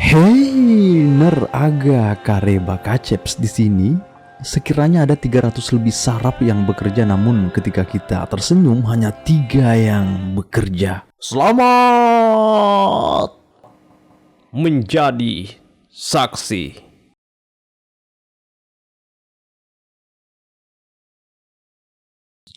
Hei, aga kareba kaceps di sini. Sekiranya ada 300 lebih saraf yang bekerja, namun ketika kita tersenyum hanya 3 yang bekerja. Selamat menjadi saksi.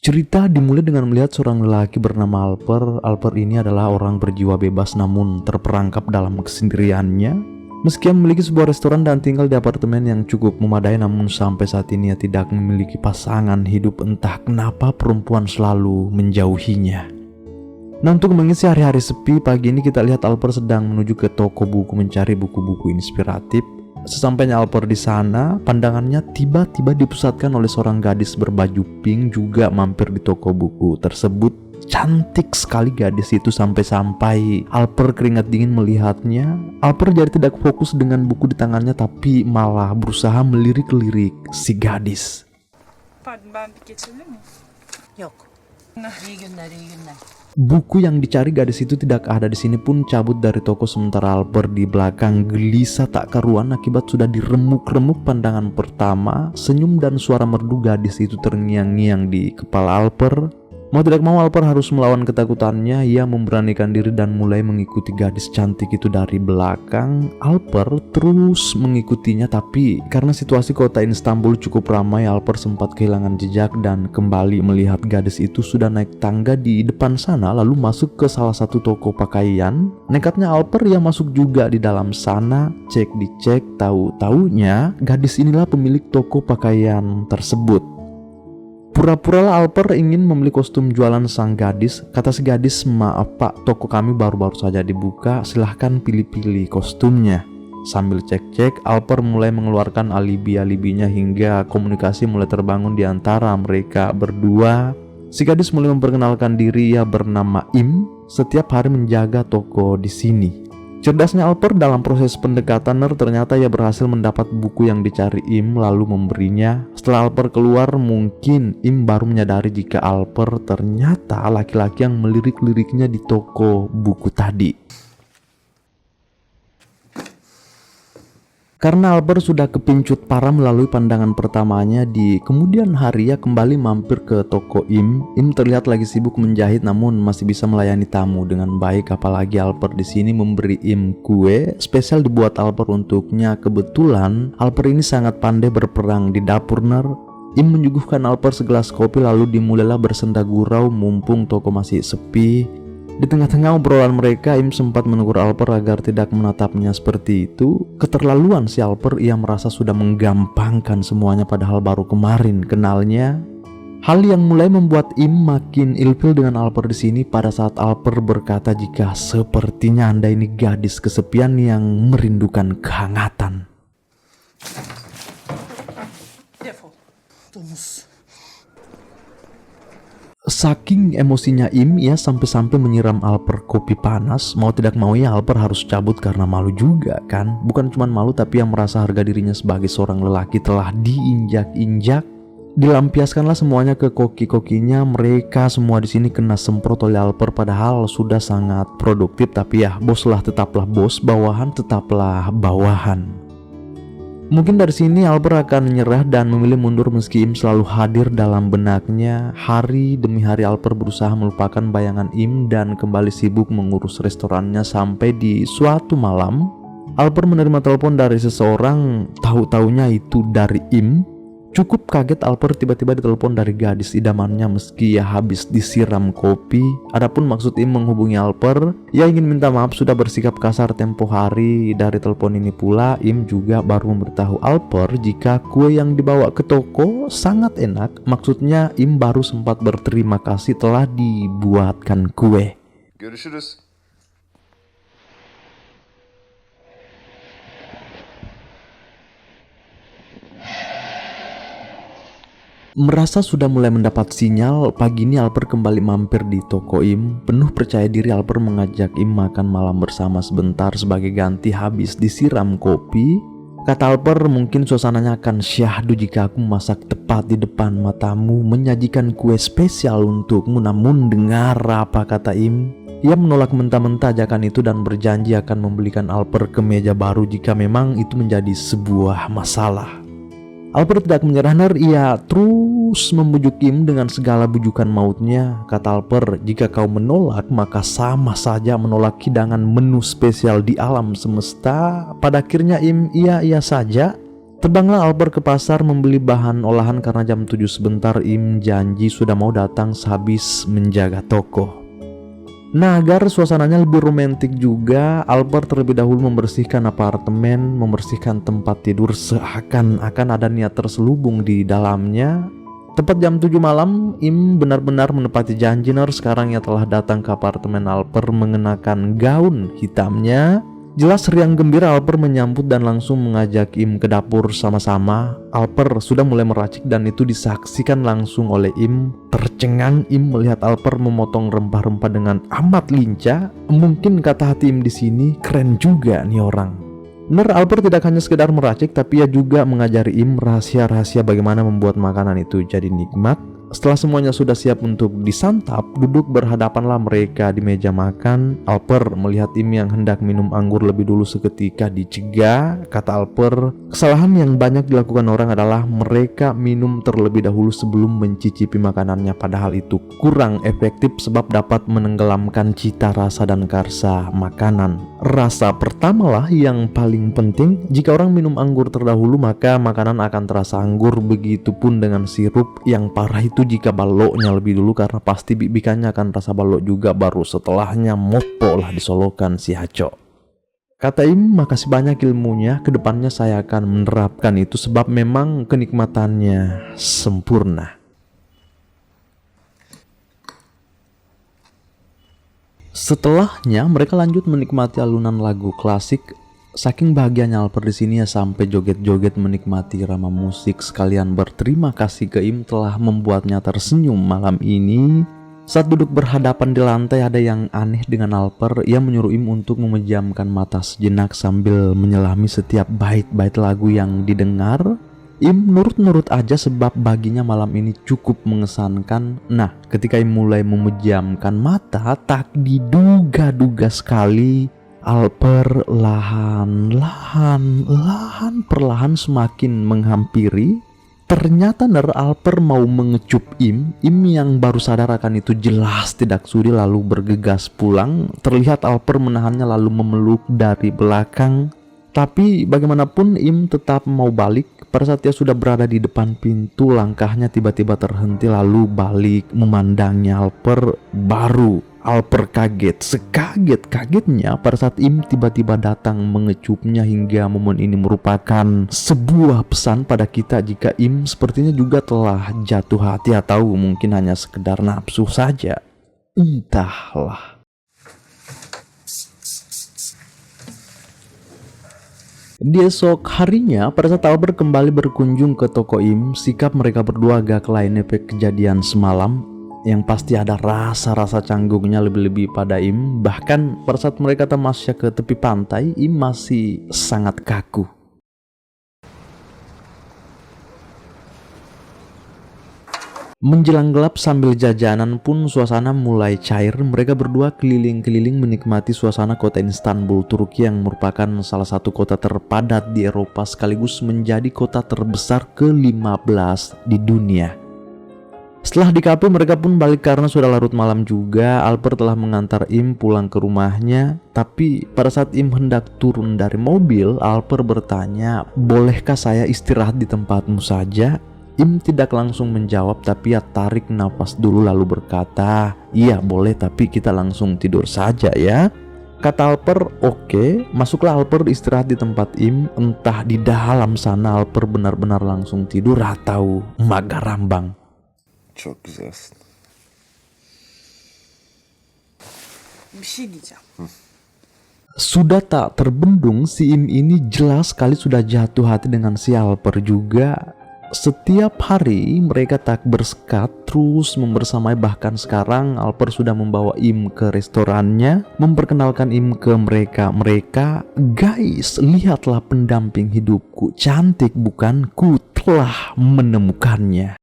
Cerita dimulai dengan melihat seorang lelaki bernama Alper. Alper ini adalah orang berjiwa bebas namun terperangkap dalam kesendiriannya. Meski ia memiliki sebuah restoran dan tinggal di apartemen yang cukup memadai, namun sampai saat ini ia tidak memiliki pasangan hidup. Entah kenapa perempuan selalu menjauhinya. Nah, untuk mengisi hari-hari sepi, pagi ini kita lihat Alper sedang menuju ke toko buku mencari buku-buku inspiratif. Sesampainya Alper di sana, pandangannya tiba-tiba dipusatkan oleh seorang gadis berbaju pink juga mampir di toko buku tersebut. Cantik sekali gadis itu sampai-sampai Alper keringat dingin melihatnya. Alper jadi tidak fokus dengan buku di tangannya tapi malah berusaha melirik-lirik si gadis. Buku yang dicari gadis itu tidak ada di sini pun cabut dari toko, sementara Alper di belakang gelisah tak karuan akibat sudah diremuk-remuk pandangan pertama. Senyum dan suara merdu gadis itu terngiang-ngiang di kepala Alper. Mau tidak mau Alper harus melawan ketakutannya. Ia memberanikan diri dan mulai mengikuti gadis cantik itu dari belakang. Alper terus mengikutinya, tapi karena situasi kota Istanbul cukup ramai, Alper sempat kehilangan jejak dan kembali melihat gadis itu sudah naik tangga di depan sana lalu masuk ke salah satu toko pakaian. Nekatnya Alper ia masuk juga di dalam sana, cek dicek, tahu-taunya gadis inilah pemilik toko pakaian tersebut. Pura-puralah Alper ingin membeli kostum jualan sang gadis. Kata si gadis, "Maaf pak, toko kami baru-baru saja dibuka, silahkan pilih-pilih kostumnya." Sambil cek-cek, Alper mulai mengeluarkan alibi-alibinya hingga komunikasi mulai terbangun di antara mereka berdua. Si gadis mulai memperkenalkan diri, ia bernama Im, setiap hari menjaga toko di sini. Cerdasnya Alper dalam proses pendekatan, ternyata ia berhasil mendapat buku yang dicari Im lalu memberinya. Setelah Alper keluar, mungkin Im baru menyadari jika Alper ternyata laki-laki yang melirik-liriknya di toko buku tadi. Karena Alper sudah kepincut parah melalui pandangan pertamanya, di kemudian hari ia kembali mampir ke toko Im. Im terlihat lagi sibuk menjahit namun masih bisa melayani tamu dengan baik, apalagi Alper di sini memberi Im kue spesial dibuat Alper untuknya. Kebetulan Alper ini sangat pandai berperang di dapur. Im menyuguhkan Alper segelas kopi lalu dimulailah bersenda gurau mumpung toko masih sepi. Di tengah-tengah obrolan mereka, Im sempat menegur Alper agar tidak menatapnya seperti itu. Keterlaluan si Alper, ia merasa sudah menggampangkan semuanya padahal baru kemarin kenalnya. Hal yang mulai membuat Im makin ilfil dengan Alper di sini pada saat Alper berkata jika sepertinya Anda ini gadis kesepian yang merindukan kehangatan. Saking emosinya Im, ia sampai-sampai menyiram Alper kopi panas. Mau tidak mau ya Alper harus cabut karena malu juga kan. Bukan cuma malu tapi yang merasa harga dirinya sebagai seorang lelaki telah diinjak-injak. Dilampiaskanlah semuanya ke koki-kokinya. Mereka semua di sini kena semprot oleh Alper padahal sudah sangat produktif. Tapi ya bos lah tetaplah bos, bawahan tetaplah bawahan. Mungkin dari sini Alper akan menyerah dan memilih mundur meski Im selalu hadir dalam benaknya. Hari demi hari Alper berusaha melupakan bayangan Im dan kembali sibuk mengurus restorannya sampai di suatu malam Alper menerima telepon dari seseorang, tahu-taunya itu dari Im. Cukup kaget Alper tiba-tiba ditelepon dari gadis idamannya meski ia habis disiram kopi. Adapun maksud Im menghubungi Alper, ia ingin minta maaf sudah bersikap kasar tempo hari. Dari telepon ini pula Im juga baru memberitahu Alper jika kue yang dibawa ke toko sangat enak. Maksudnya Im baru sempat berterima kasih telah dibuatkan kue. Görüşürüz. Merasa sudah mulai mendapat sinyal, pagi ini Alper kembali mampir di toko Im. Penuh percaya diri Alper mengajak Im makan malam bersama sebentar sebagai ganti habis disiram kopi. Kata Alper, mungkin suasananya akan syahdu jika aku masak tepat di depan matamu, menyajikan kue spesial untukmu. Namun dengar apa kata Im? Ia menolak mentah-mentah ajakan itu dan berjanji akan membelikan Alper kemeja baru jika memang itu menjadi sebuah masalah. Alper tidak menyerah. Ia terus membujuk Im dengan segala bujukan mautnya. Kata Alper, jika kau menolak maka sama saja menolak hidangan menu spesial di alam semesta. Pada akhirnya Im iya saja. Terbanglah Alper ke pasar membeli bahan olahan karena jam 7 sebentar Im janji sudah mau datang sehabis menjaga toko. Nah, agar suasananya lebih romantis juga, Alper terlebih dahulu membersihkan apartemen, membersihkan tempat tidur seakan-akan ada niat terselubung di dalamnya. Tepat jam 7 malam, Im benar-benar menepati janji. Sekarang ia telah datang ke apartemen Alper mengenakan gaun hitamnya. Jelas riang gembira Alper menyambut dan langsung mengajak Im ke dapur sama-sama. Alper sudah mulai meracik dan itu disaksikan langsung oleh Im. Tercengang Im melihat Alper memotong rempah-rempah dengan amat lincah. Mungkin kata hati Im di sini, keren juga nih orang. Alper tidak hanya sekedar meracik, tapi ia juga mengajari Im rahasia-rahasia bagaimana membuat makanan itu jadi nikmat. Setelah semuanya sudah siap untuk disantap, duduk berhadapanlah mereka di meja makan. Alper melihat Im yang hendak minum anggur lebih dulu seketika dicegah. Kata Alper, kesalahan yang banyak dilakukan orang adalah mereka minum terlebih dahulu sebelum mencicipi makanannya. Padahal itu kurang efektif sebab dapat menenggelamkan cita rasa dan karsa makanan. Rasa pertamalah yang paling penting. Jika orang minum anggur terdahulu maka makanan akan terasa anggur. Begitupun dengan sirup. Yang parah itu jika baloknya lebih dulu karena pasti bibikannya akan rasa balok juga, baru setelahnya mopo lah disolokan si Haco. Kata Im, makasih banyak ilmunya, kedepannya saya akan menerapkan itu sebab memang kenikmatannya sempurna. Setelahnya mereka lanjut menikmati alunan lagu klasik. Saking bahagianya Alper di sini ya sampai joget-joget menikmati irama musik sekalian berterima kasih ke Im telah membuatnya tersenyum malam ini. Saat duduk berhadapan di lantai ada yang aneh dengan Alper. Ia menyuruh Im untuk memejamkan mata sejenak sambil menyelami setiap bait-bait lagu yang didengar. Im nurut-nurut aja sebab baginya malam ini cukup mengesankan. Nah, ketika Im mulai memejamkan mata, tak diduga-duga sekali Alper perlahan semakin menghampiri. Ternyata Alper mau mengecup Im yang baru sadar akan itu jelas tidak sudi lalu bergegas pulang. Terlihat Alper menahannya lalu memeluk dari belakang. Tapi bagaimanapun Im tetap mau balik. Pada saat dia sudah berada di depan pintu, langkahnya tiba-tiba terhenti lalu balik memandangnya Alper. Baru Alper kaget, sekaget-kagetnya pada saat Im tiba-tiba datang mengecupnya. Hingga momen ini merupakan sebuah pesan pada kita jika Im sepertinya juga telah jatuh hati atau mungkin hanya sekedar nafsu saja. Entahlah. Di esok harinya, pada saat Alper kembali berkunjung ke toko Im, sikap mereka berdua agak lain efek kejadian semalam. Yang pasti ada rasa-rasa canggungnya lebih-lebih pada Im. Bahkan pada saat mereka tamasya ke tepi pantai, Im masih sangat kaku. Menjelang gelap sambil jajanan pun suasana mulai cair. Mereka berdua keliling-keliling menikmati suasana kota Istanbul, Turki yang merupakan salah satu kota terpadat di Eropa sekaligus menjadi kota terbesar ke-15 di dunia. Setelah di kafe mereka pun balik karena sudah larut malam juga. Alper telah mengantar Im pulang ke rumahnya. Tapi pada saat Im hendak turun dari mobil, Alper bertanya, bolehkah saya istirahat di tempatmu saja? Im tidak langsung menjawab tapi ia tarik nafas dulu lalu berkata, iya boleh tapi kita langsung tidur saja ya. Kata Alper, oke. Masuklah Alper istirahat di tempat Im. Entah di dalam sana Alper benar-benar langsung tidur atau magarambang. Çok güzel. Bir şey diyeceğim. Sudah tak terbendung si Im ini jelas sekali sudah jatuh hati dengan si Alper juga. Setiap hari mereka tak bersekat terus membersamai, bahkan sekarang Alper sudah membawa Im ke restorannya, memperkenalkan Im ke mereka. Guys, lihatlah pendamping hidupku, cantik bukan? Ku telah menemukannya.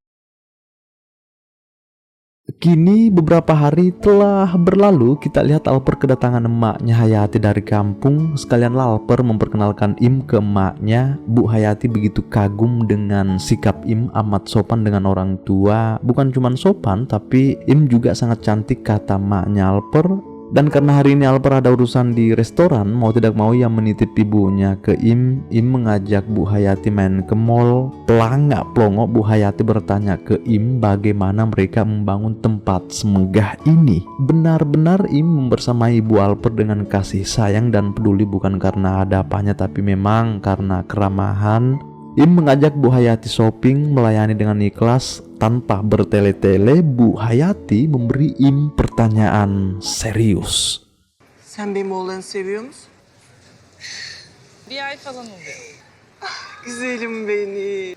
Kini beberapa hari telah berlalu, kita lihat Alper kedatangan emaknya Hayati dari kampung. Sekalianlah Alper memperkenalkan Im ke emaknya. Bu Hayati begitu kagum dengan sikap Im, amat sopan dengan orang tua. Bukan cuma sopan, tapi Im juga sangat cantik kata emaknya Alper. Dan karena hari ini Alper ada urusan di restoran, mau tidak mau ia menitip ibunya ke Im. Im mengajak Bu Hayati main ke mall. Pelangak pelongo Bu Hayati bertanya ke Im bagaimana mereka membangun tempat semegah ini. Benar-benar Im membersamai Ibu Alper dengan kasih sayang dan peduli, bukan karena ada apanya tapi memang karena keramahan. Im mengajak Bu Hayati shopping, melayani dengan ikhlas. Tanpa bertele-tele, Bu Hayati memberi Im pertanyaan serius. Sen benim oğlanı seviyor musun? Bir ay falan oluyor. Güzelim benim.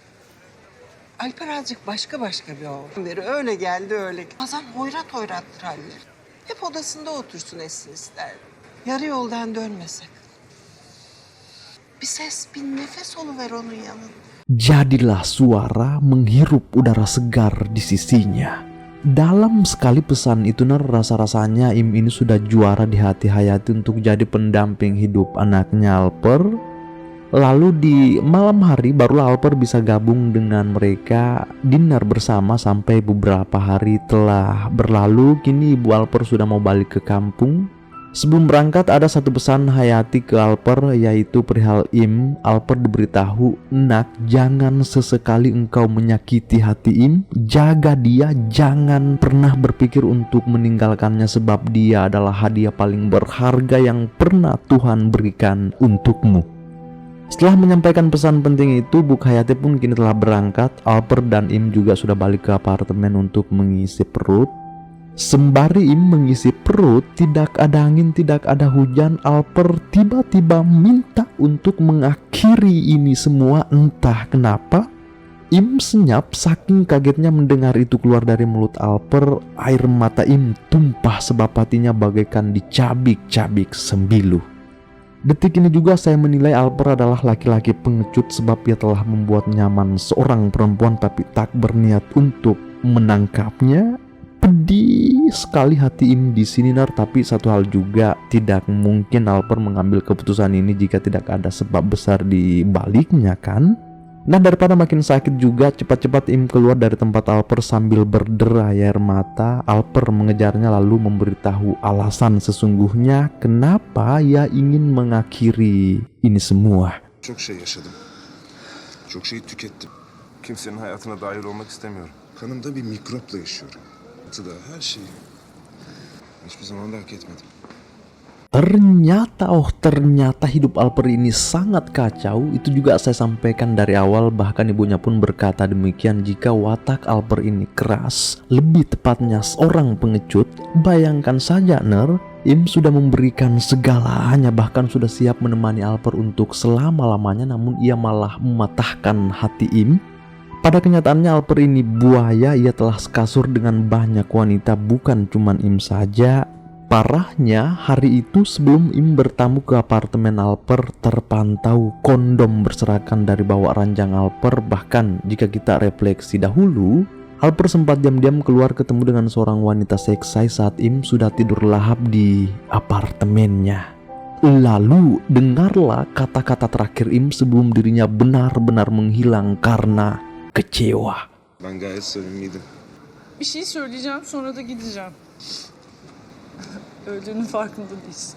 Alper azıcık başka bir oğlan. Beri öyle geldi öyle. Bazen hoyrat hoyrattır halleri. Hep odasında otursun etsin isterdim. Yarı yoldan dönmesek. Bir ses, bir nefes oluver onun yanında. Jadilah suara menghirup udara segar di sisinya. Dalam sekali pesan itu rasa-rasanya Im ini sudah juara di hati Hayati untuk jadi pendamping hidup anaknya Alper. Lalu di malam hari barulah Alper bisa gabung dengan mereka dinner bersama sampai beberapa hari telah berlalu. Kini Ibu Alper sudah mau balik ke kampung. Sebelum berangkat ada satu pesan Hayati ke Alper, yaitu perihal Im. Alper diberitahu, "Nak, jangan sesekali engkau menyakiti hati Im. Jaga dia, jangan pernah berpikir untuk meninggalkannya sebab dia adalah hadiah paling berharga yang pernah Tuhan berikan untukmu." Setelah menyampaikan pesan penting itu, Bu Hayati pun kini telah berangkat. Alper dan Im juga sudah balik ke apartemen untuk mengisi perut. Sembari Im mengisi perut, tidak ada angin, tidak ada hujan, Alper tiba-tiba minta untuk mengakhiri ini semua. Entah kenapa Im senyap saking kagetnya mendengar itu keluar dari mulut Alper. Air mata Im tumpah sebab hatinya bagaikan dicabik-cabik sembilu. Detik ini juga saya menilai Alper adalah laki-laki pengecut sebab ia telah membuat nyaman seorang perempuan tapi tak berniat untuk menangkapnya. Pedih sekali hati Im di sini tapi satu hal juga, tidak mungkin Alper mengambil keputusan ini jika tidak ada sebab besar di baliknya kan. Nah, daripada makin sakit juga, cepat-cepat Im keluar dari tempat Alper sambil berderai air mata. Alper mengejarnya lalu memberitahu alasan sesungguhnya kenapa ia ingin mengakhiri ini semua. Çok şey yaşadım. Çok şey tükettim. Kimsenin hayatına dahil olmak istemiyorum. Kanımda bir mikropla yaşıyorum. Da her şeyi. Hiçbir zaman da hak etmedim. Ternyata hidup Alper ini sangat kacau. Itu juga saya sampaikan dari awal, bahkan ibunya pun berkata demikian. Jika watak Alper ini keras, lebih tepatnya seorang pengecut, bayangkan saja Im sudah memberikan segalanya, bahkan sudah siap menemani Alper untuk selama-lamanya, namun ia malah mematahkan hati Im. Pada kenyataannya Alper ini buaya, ia telah sekasur dengan banyak wanita, bukan cuman Im saja. Parahnya, hari itu sebelum Im bertamu ke apartemen Alper, terpantau kondom berserakan dari bawah ranjang Alper. Bahkan jika kita refleksi dahulu, Alper sempat diam-diam keluar ketemu dengan seorang wanita seksai saat Im sudah tidur lahap di apartemennya. Lalu dengarlah kata-kata terakhir Im sebelum dirinya benar-benar menghilang karena kecewa. Ben gayet samimiydim. Bir şey söyleyeceğim sonra da gideceğim. Öldüğünün farkında değilsin.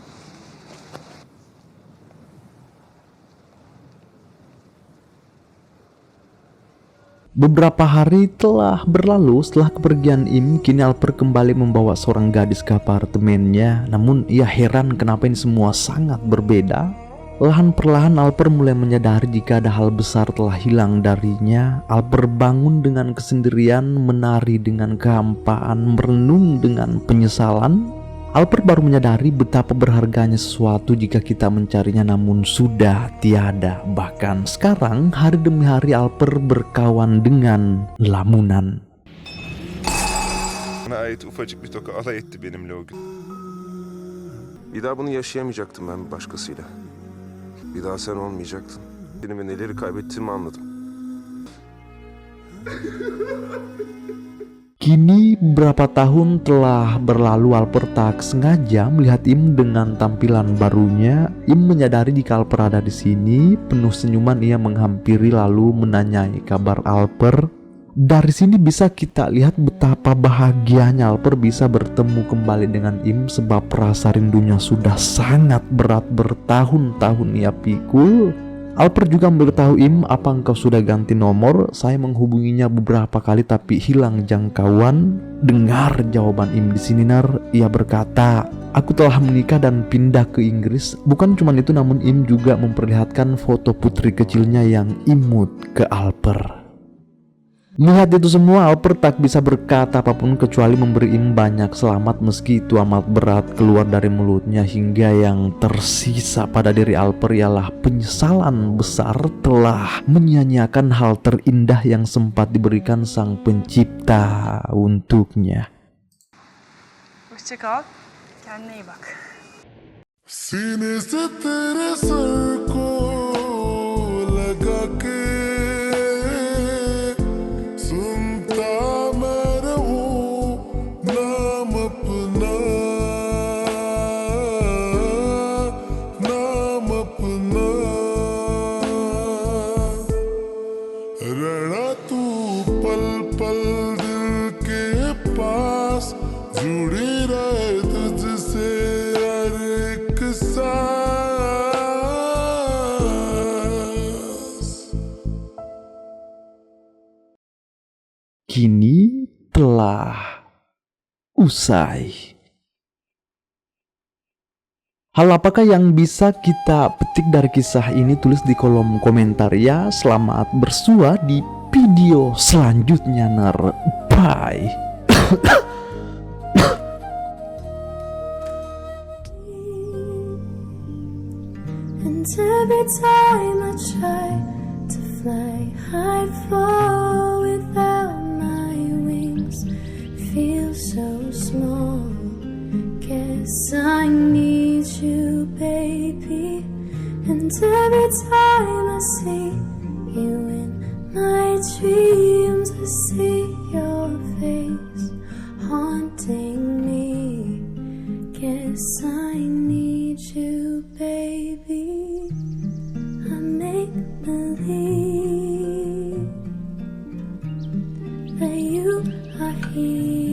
Beberapa hari telah berlalu setelah kepergian Im. Kini Alper kembali membawa seorang gadis ke apartemennya. Namun ia heran kenapa ini semua sangat berbeda. Lahan perlahan Alper mulai menyadari jika ada hal besar telah hilang darinya. Alper bangun dengan kesendirian, menari dengan kehampaan, merenung dengan penyesalan. Alper baru menyadari betapa berharganya sesuatu jika kita mencarinya namun sudah tiada. Bahkan sekarang hari demi hari Alper berkawan dengan lamunan. Bana ait ufacık bir toka alay etti benimle o gün. Bir daha bunu yaşayamayacaktım ben başkasıyla. Bir daha sen olmayacaktın. Benim ve neleri kaybettiğimi anladım. Kini beberapa tahun telah berlalu, Alper tak sengaja melihat Im dengan tampilan barunya. Im menyadari jika Alper ada di sini. Penuh senyuman ia menghampiri lalu menanyai kabar Alper. Dari sini bisa kita lihat betapa bahagianya Alper bisa bertemu kembali dengan Im, sebab rasa rindunya sudah sangat berat, bertahun-tahun ia pikul. Alper juga memberitahu Im, apa engkau sudah ganti nomor? Saya menghubunginya beberapa kali tapi hilang jangkauan. Dengar jawaban Im di sini, Nar. Ia berkata, aku telah menikah dan pindah ke Inggris. Bukan cuma itu, namun Im juga memperlihatkan foto putri kecilnya yang imut ke Alper. Melihat itu semua, Alper tak bisa berkata apapun kecuali memberi Im banyak selamat, meski itu amat berat keluar dari mulutnya. Hingga yang tersisa pada diri Alper ialah penyesalan besar telah menyia-nyiakan hal terindah yang sempat diberikan Sang Pencipta untuknya. Hoşça kal. Kendine iyi bak. सीने से तेरे सर को लगा के सुनता मैं रहूं नाम अपना, नाम अपना। रहना तू पल पल दिल के पास, जुड़ी रहे तुझसे हर एक सांस। Kini telah usai. Hal apakah yang bisa kita petik dari kisah ini? Tulis di kolom komentar ya. Selamat bersua di video selanjutnya, Nar. Bye. And every time I try to fly, I fall without my wings. Feel so small. Guess I need you, baby. And every time I see you in my dreams, I see your face haunting me. Guess I need you, baby. I make believe that you are here.